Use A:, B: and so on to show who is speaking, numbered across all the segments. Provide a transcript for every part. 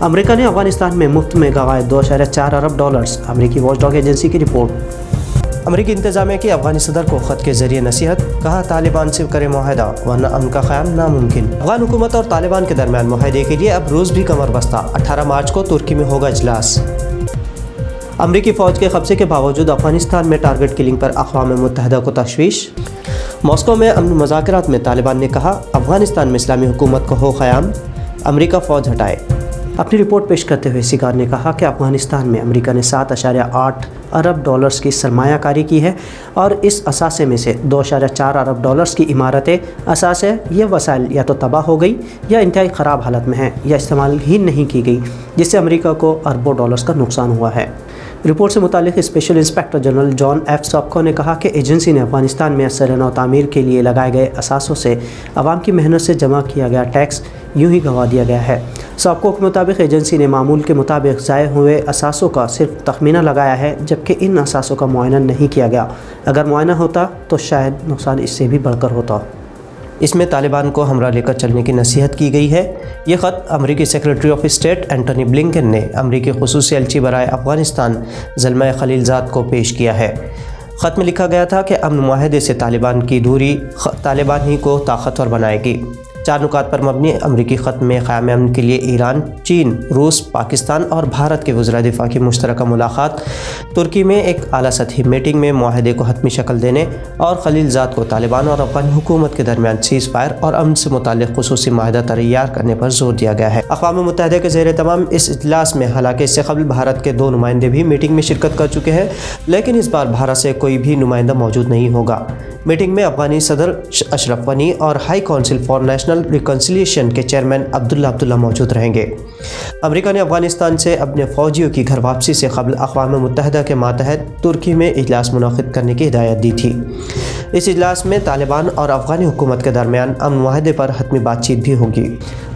A: America ने अफगानिस्तान में मुफ्त में गंवाए $2.4 अरब। अमेरिकी वॉचडॉग एजेंसी की रिपोर्ट। अमेरिकी इंतजामिया की अफगानी सदर को ख़त के जरिए नसीहत, कहा तालिबान से करे मुआहदा वरना अमन का क़याम नामुमकिन। अफगान हुकूमत और तालिबान के दरमियान मुआहदे के लिए अब रूस भी कमर बस्ता। 18 मार्च को तुर्की में होगा इजलास। अमरीकी फ़ौज के कब्जे के बावजूद अफगानिस्तान में टारगेट किलिंग पर अक़वाम मुत्तहिदा को तशवीश। मॉस्को में अमन मुज़ाकरात में तालिबान ने कहा अफगानिस्तान में इस्लामी हुकूमत को हो क़याम, अमरीका फ़ौज हटाए। अपनी रिपोर्ट पेश करते हुए सिगार ने कहा कि अफगानिस्तान में अमेरिका ने $7.8 अरब की सरमायाकारी की है और इस असासे में से $2.4 अरब की इमारतें असासे ये वसाइल या तो तबाह हो गई या इंतहाई ख़राब हालत में हैं या इस्तेमाल ही नहीं की गई, जिससे अमेरिका को अरबों डॉलर्स का नुकसान हुआ है। रिपोर्ट से मुतालिक special inspector general John F Sopko ने कहा कि एजेंसी ने अफगानिस्तान में असर नौ तामीर के लिए लगाए गए असासों से आवाम की मेहनत से जमा किया गया टैक्स यूं ही गंवा दिया गया है। सॉपको के मुताबिक एजेंसी ने मामूल के मुताबिक ज़ाय हुए असासों का सिर्फ तखमीना लगाया है, जबकि इन असासों का मुआयना नहीं किया गया। अगर मुआयना होता तो शायद नुकसान इससे भी बढ़कर होता। इसमें तालिबान को हमरा लेकर चलने की नसीहत की गई है। ये ख़त अमरीकी secretary of state Antony Blinken ने अमरीकी खुसूसी एलची बराए अफ़गानिस्तान ज़ल्मा खलीलज़ाद को पेश किया है। ख़त में लिखा गया था कि अमन मुआहदे से तालिबान की दूरी तालिबान ही को ताकतवर बनाएगी। 4 नुकात पर मबनी अमरीकी ख़त में क़याम अमन के लिए ईरान, चीन, रूस, पाकिस्तान और भारत के वज़ीर दिफ़ा की मुश्तरका मुलाक़ात, तुर्की में एक आला सतही मीटिंग में मुआहदे को हतमी शक्ल देने और खलीलज़ाद को तालिबान और अफ़गानी हुकूमत के दरमियान सीज़ फायर और अमन से मुताल्लिक़ खुसूसी मुआहदा तैयार करने पर जोर दिया गया है। अक़वाम मुत्तहिदा के ज़ेर तमाम इस इजलास में हालांकि इससे क़बल भारत के 2 नुमाइंदे भी मीटिंग में शिरकत कर चुके हैं, लेकिन इस बार भारत से कोई भी नुमाइंदा मौजूद नहीं होगा। मीटिंग में अफ़गानी सदर अशरफ गनी और high council for national reconciliation के चेयरमैन अब्दुल्ला मौजूद रहेंगे। अमेरिका ने अफ़गानिस्तान से अपने फ़ौजियों की घर वापसी से क़बल अक़वाम मुत्तहिदा के मातहत तुर्की में इजलास मुनक़िद करने की हिदायत दी थी। इस इजलास में तालिबान और अफ़गानी हुकूमत के दरमियान अमन मुआहदे पर हतमी बातचीत भी होगी।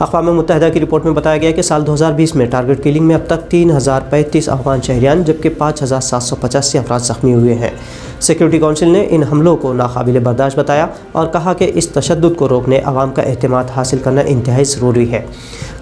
A: अक़वाम मुत्तहिदा की रिपोर्ट में बताया गया कि साल 2020 में टारगेट किलिंग में अब तक 3035 अफ़गान शहरियान जबकि 5785 अफराद ज़ख्मी हुए हैं। सिक्योरिटी काउंसिल ने इन हमलों को नाकाबिल बर्दाश्त बताया और कहा कि इस तशद्दुद को रोकने अवाम का एहतमाद हासिल करना इंतहाई ज़रूरी है।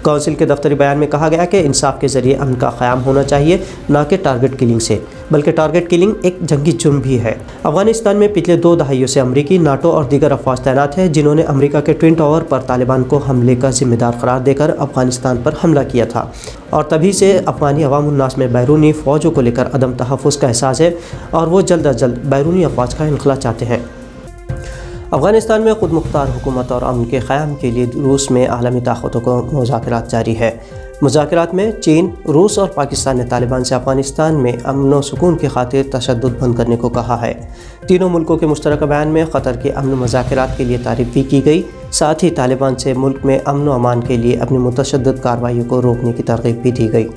A: काउंसिल के दफ्तरी बयान में कहा गया कि इंसाफ के ज़रिए अमन का क़याम होना चाहिए, न कि टारगेट किलिंग से, बल्कि टारगेट किलिंग एक जंगी जुर्म भी है। अफ़गानिस्तान में पिछले 2 दहाइयों से अमरीकी, नाटो और दीगर अफवाज तैनात है, जिन्होंने अमरीका के ट्विन टावर पर तालिबान को हमले का जिम्मेदार करार देकर अफ़गानिस्तान पर हमला किया था और तभी से अफ़गानी अवाम उन्नास में बैरूनी फ़ौजों को लेकर अदम तहफ़्फ़ुज़ का एहसास है और वो जल्द अज जल्द बैरूनी अफवाज का इनखला चाहते हैं। अफ़गानिस्तान में ख़ुद मुख्तार हुकूमत और अमन के क़याम के लिए रूस में आलमी ताक़तों को मुज़ाकरात जारी है। मुज़ाकरात में चीन, रूस और पाकिस्तान ने तालिबान से अफ़गानिस्तान में अमन व सुकून की खातिर तशद्दुद बंद करने को कहा है। तीनों मुल्कों के मुश्तरका बयान में क़तर के अमन मुज़ाकरात के लिए तारीफ़ भी की गई। साथ ही तालिबान से मुल्क में अमन व अमान के लिए अपनी मुतशद्दिद कार्रवाइयों को रोकने की तरग़ीब भी दी गई।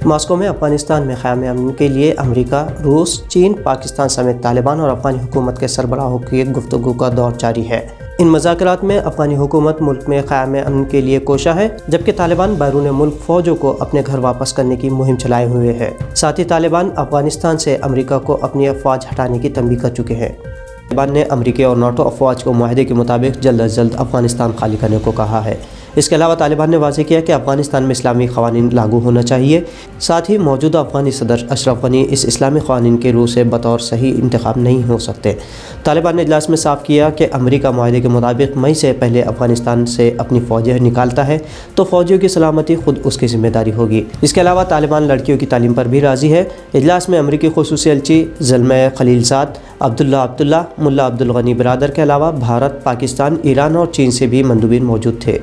A: मॉस्को में अफ़गानिस्तान में क़याम अमन के लिए अमरीका, रूस, चीन, पाकिस्तान समेत तालिबान और अफ़गानी हुकूमत के सरबराहों की गुफ्तगू का दौर जारी है। इन मुज़ाकरात में अफ़गानी हुकूमत मुल्क में क़याम अमन के लिए कोशा है, जबकि तालिबान बैरून मुल्क फ़ौजों को अपने घर वापस करने की मुहिम चलाए हुए है। साथ ही तालिबान अफ़गानिस्तान से अमरीका को अपनी अफवाज हटाने की तंबीह कर चुके हैं। तालिबान ने अमरीकी और नाटो अफवाज को मुआहदे के मुताबिक जल्द अज जल्द अफ़गानिस्तान खाली करने को कहा है। इसके अलावा तालिबान ने वाज़ेह किया कि अफ़गानिस्तान में इस्लामी क़वानीन लागू होना चाहिए। साथ ही मौजूदा अफ़गानी सदर अशरफ गनी इस इस्लामी क़वानीन के रूह से बतौर सही इंतखाब नहीं हो सकते। तालिबान ने इजलास में साफ़ किया कि अमरीका मुआहदे के मुताबिक मई से पहले अफ़गानिस्तान से अपनी फ़ौजें निकालता है तो फ़ौजियों की सलामती खुद उसकी ज़िम्मेदारी होगी। इसके अलावा तालिबान लड़कियों की तालीम पर भी राज़ी है। इजलास में अमरीकी खुसूसी एलची ज़ल्मा खलीलज़ाद, अब्दुल्ला, मुल्ला अब्दुल गनी बिरादर के अलावा भारत, पाकिस्तान, ईरान और चीन से भी मंदूबीन मौजूद थे।